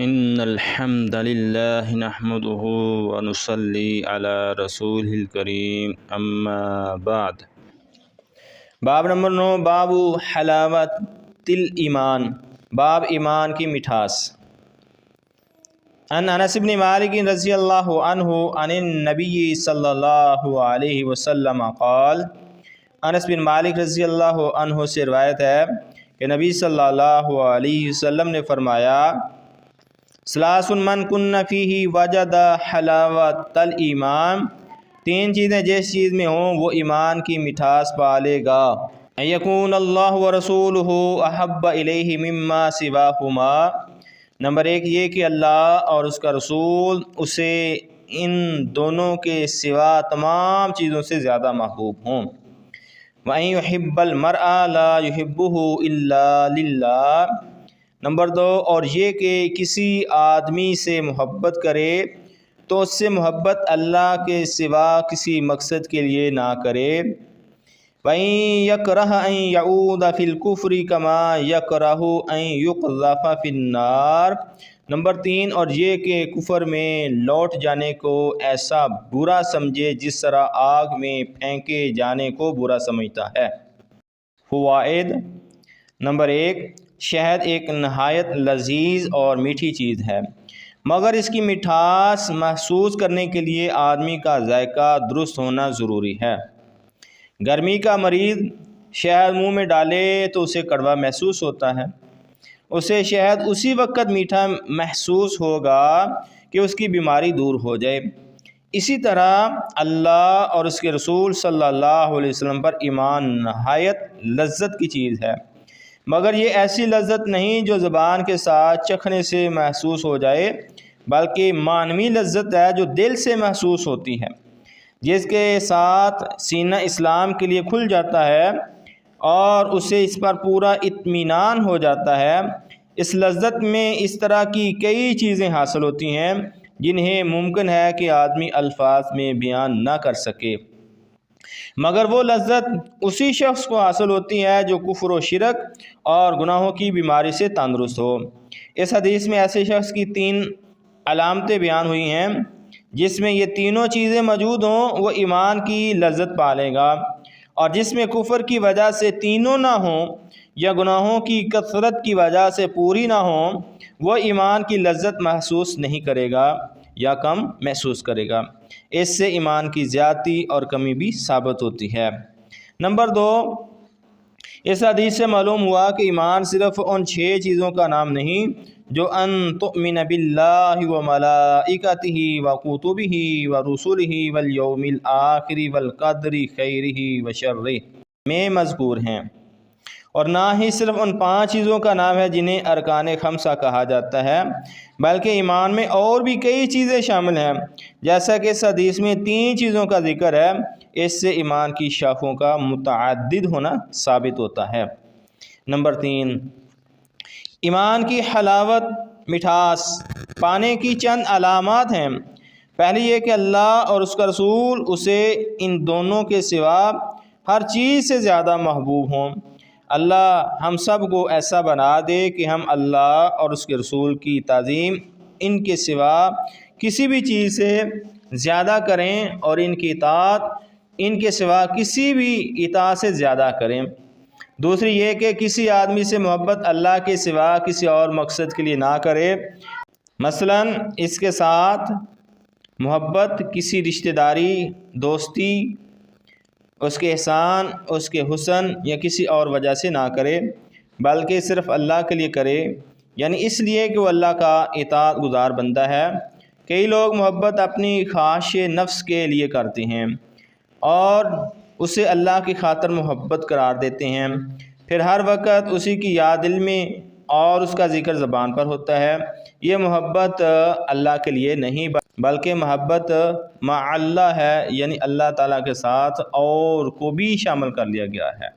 ان الحمد للہ نحمده ونصلی علی رسولہ الکریم اما بعد۔ باب نمبر 9، باب حلاوت الایمان، باب ایمان کی مٹھاس۔ ان انس بن مالک رضی اللہ عنہ عن النبی صلی اللہ علیہ وسلم قال، انس بن مالک رضی اللہ عنہ سے روایت ہے کہ نبی صلی اللہ علیہ وسلم نے فرمایا، ثلاث من کن فیہ وجد حلاوت الایمان، تین چیزیں جس چیز میں ہوں وہ ایمان کی مٹھاس پا لے گا۔ ان یکون اللہ ورسولہ احب الیہ مما سواہما، نمبر 1 یہ کہ اللہ اور اس کا رسول اسے ان دونوں کے سوا تمام چیزوں سے زیادہ محبوب ہوں۔ وَأَن يُحِبَّ الْمَرْءَ لَا يُحِبُّهُ إِلَّا لِلَّهِ، نمبر 2 اور یہ کہ کسی آدمی سے محبت کرے تو اس سے محبت اللہ کے سوا کسی مقصد کے لیے نہ کرے۔ وَإِن يَكْرَهَ أَن يَعُودَ فِي الْكُفْرِ كَمَا يَكْرَهُ أَن يُقْذَفَ فِي النَّارِ، نمبر 3 اور یہ کہ کفر میں لوٹ جانے کو ایسا برا سمجھے جس طرح آگ میں پھینکے جانے کو برا سمجھتا ہے۔ فوائد، نمبر 1، شہد ایک نہایت لذیذ اور میٹھی چیز ہے، مگر اس کی مٹھاس محسوس کرنے کے لیے آدمی کا ذائقہ درست ہونا ضروری ہے۔ گرمی کا مریض شہد منہ میں ڈالے تو اسے کڑوا محسوس ہوتا ہے، اسے شہد اسی وقت میٹھا محسوس ہوگا کہ اس کی بیماری دور ہو جائے۔ اسی طرح اللہ اور اس کے رسول صلی اللہ علیہ وسلم پر ایمان نہایت لذت کی چیز ہے، مگر یہ ایسی لذت نہیں جو زبان کے ساتھ چکھنے سے محسوس ہو جائے، بلکہ معنوی لذت ہے جو دل سے محسوس ہوتی ہے، جس کے ساتھ سینہ اسلام کے لیے کھل جاتا ہے اور اسے اس پر پورا اطمینان ہو جاتا ہے۔ اس لذت میں اس طرح کی کئی چیزیں حاصل ہوتی ہیں جنہیں ممکن ہے کہ آدمی الفاظ میں بیان نہ کر سکے، مگر وہ لذت اسی شخص کو حاصل ہوتی ہے جو کفر و شرک اور گناہوں کی بیماری سے تندرست ہو۔ اس حدیث میں ایسے شخص کی 3 علامتیں بیان ہوئی ہیں جس میں یہ تینوں چیزیں موجود ہوں وہ ایمان کی لذت پالے گا، اور جس میں کفر کی وجہ سے تینوں نہ ہوں یا گناہوں کی کثرت کی وجہ سے پوری نہ ہوں وہ ایمان کی لذت محسوس نہیں کرے گا یا کم محسوس کرے گا۔ اس سے ایمان کی زیادتی اور کمی بھی ثابت ہوتی ہے۔ نمبر 2، اس حدیث سے معلوم ہوا کہ ایمان صرف ان 6 چیزوں کا نام نہیں جو ان تؤمن باللہ وملائکتہ وکتبہ ورسلہ والیوم الآخر والقدر خیرہ وشرہ میں مذکور ہیں، اور نہ ہی صرف ان 5 چیزوں کا نام ہے جنہیں ارکان خمسہ کہا جاتا ہے، بلکہ ایمان میں اور بھی کئی چیزیں شامل ہیں، جیسا کہ اس حدیث میں 3 چیزوں کا ذکر ہے۔ اس سے ایمان کی شاخوں کا متعدد ہونا ثابت ہوتا ہے۔ نمبر 3، ایمان کی حلاوت مٹھاس پانے کی چند علامات ہیں۔ پہلی یہ کہ اللہ اور اس کا رسول اسے ان دونوں کے سوا ہر چیز سے زیادہ محبوب ہوں۔ اللہ ہم سب کو ایسا بنا دے کہ ہم اللہ اور اس کے رسول کی تعظیم ان کے سوا کسی بھی چیز سے زیادہ کریں اور ان کی اطاعت ان کے سوا کسی بھی اطاعت سے زیادہ کریں۔ دوسری یہ کہ کسی آدمی سے محبت اللہ کے سوا کسی اور مقصد کے لیے نہ کرے، مثلا اس کے ساتھ محبت کسی رشتہ داری، دوستی، اس کے احسان، اس کے حسن یا کسی اور وجہ سے نہ کرے، بلکہ صرف اللہ کے لیے کرے، یعنی اس لیے کہ وہ اللہ کا اطاعت گزار بندہ ہے۔ کئی لوگ محبت اپنی خواہش نفس کے لیے کرتے ہیں اور اسے اللہ کی خاطر محبت قرار دیتے ہیں، پھر ہر وقت اسی کی یاد دل میں اور اس کا ذکر زبان پر ہوتا ہے۔ یہ محبت اللہ کے لیے نہیں بلکہ محبت مع اللہ ہے، یعنی اللہ تعالیٰ کے ساتھ اور کو بھی شامل کر لیا گیا ہے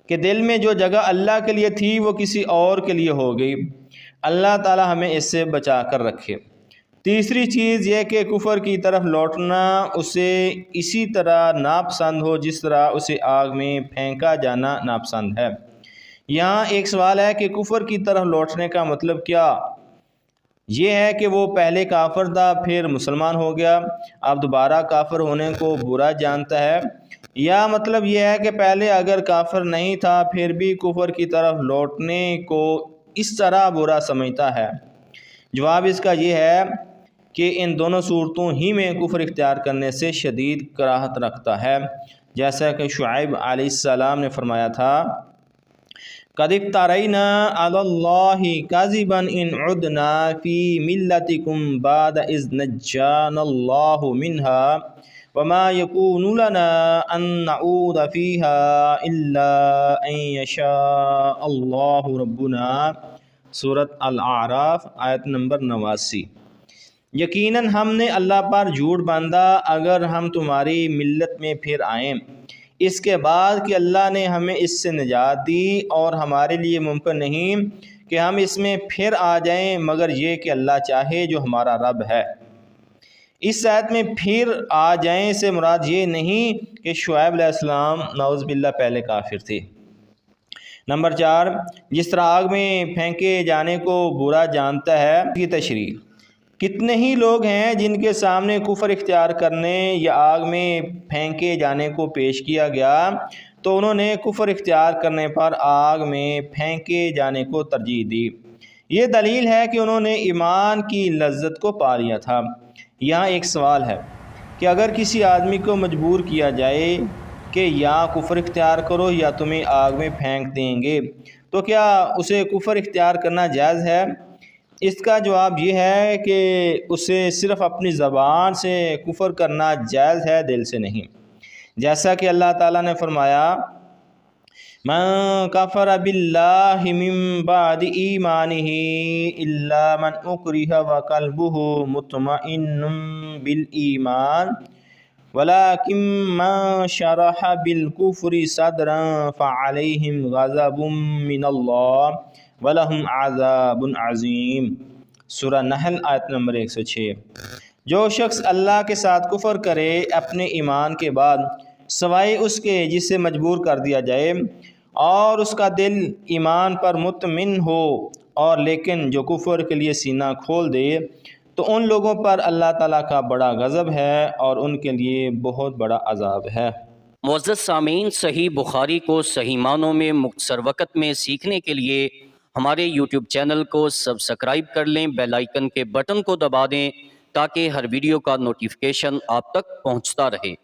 کہ دل میں جو جگہ اللہ کے لیے تھی وہ کسی اور کے لیے ہو گئی۔ اللہ تعالیٰ ہمیں اس سے بچا کر رکھے۔ تیسری چیز یہ کہ کفر کی طرف لوٹنا اسے اسی طرح ناپسند ہو جس طرح اسے آگ میں پھینکا جانا ناپسند ہے۔ یہاں ایک سوال ہے کہ کفر کی طرف لوٹنے کا مطلب کیا؟ یہ ہے کہ وہ پہلے کافر تھا پھر مسلمان ہو گیا، اب دوبارہ کافر ہونے کو برا جانتا ہے، یا مطلب یہ ہے کہ پہلے اگر کافر نہیں تھا پھر بھی کفر کی طرف لوٹنے کو اس طرح برا سمجھتا ہے؟ جواب اس کا یہ ہے کہ ان دونوں صورتوں ہی میں کفر اختیار کرنے سے شدید کراہت رکھتا ہے، جیسا کہ شعیب علیہ السلام نے فرمایا تھا، قَدِ افْتَرَيْنَا عَلَى اللَّهِ كَذِبًا إِنْ عُدْنَا فِي مِلَّتِكُمْ بَعْدَ إِذْ نَجَّانَا اللَّهُ مِنْهَا وَمَا يَكُونُ لَنَا أَن نَّعُودَ فِيهَا إِلَّا أَن يَشَاءَ اللَّهُ رَبُّنَا۔ سورۃ الاعراف آیت نمبر 89۔ یقیناً ہم نے اللہ پر جھوٹ باندھا اگر ہم تمہاری ملت میں پھر آئیں، اس کے بعد کہ اللہ نے ہمیں اس سے نجات دی، اور ہمارے لیے ممکن نہیں کہ ہم اس میں پھر آ جائیں مگر یہ کہ اللہ چاہے جو ہمارا رب ہے۔ اس آیت میں پھر آ جائیں سے مراد یہ نہیں کہ شعیب علیہ السلام نعوذ باللہ پہلے کافر تھے۔ نمبر 4، جس طرح آگ میں پھینکے جانے کو برا جانتا ہے کی تشریح۔ کتنے ہی لوگ ہیں جن کے سامنے کفر اختیار کرنے یا آگ میں پھینکے جانے کو پیش کیا گیا تو انہوں نے کفر اختیار کرنے پر آگ میں پھینکے جانے کو ترجیح دی۔ یہ دلیل ہے کہ انہوں نے ایمان کی لذت کو پا لیا تھا۔ یہاں ایک سوال ہے کہ اگر کسی آدمی کو مجبور کیا جائے کہ یا کفر اختیار کرو یا تمہیں آگ میں پھینک دیں گے تو کیا اسے کفر اختیار کرنا جائز ہے؟ اس کا جواب یہ ہے کہ اسے صرف اپنی زبان سے کفر کرنا جائز ہے، دل سے نہیں، جیسا کہ اللہ تعالیٰ نے فرمایا، من کفر باللہ من بعد ایمانہ الا من اکرہ وقلبہ مطمئن بالایمان ولکن من شرح بالکفر صدرا فعلیہم غضب من اللہ وَلَهُمْ عَذَابٌ عَظِيمٌ۔ سورہ نحل آیت نمبر 106۔ جو شخص اللہ کے ساتھ کفر کرے اپنے ایمان کے بعد سوائے اس کے جس سے مجبور کر دیا جائے، اور اس کا دل ایمان پر مطمئن ہو، اور لیکن جو کفر کے لیے سینہ کھول دے تو ان لوگوں پر اللہ تعالیٰ کا بڑا غضب ہے اور ان کے لیے بہت بڑا عذاب ہے۔ معزز سامعین، صحیح بخاری کو صحیح معنوں میں مختصر وقت میں سیکھنے کے لیے ہمارے یوٹیوب چینل کو سبسکرائب کر لیں، بیل آئیکن کے بٹن کو دبا دیں تاکہ ہر ویڈیو کا نوٹیفیکیشن آپ تک پہنچتا رہے۔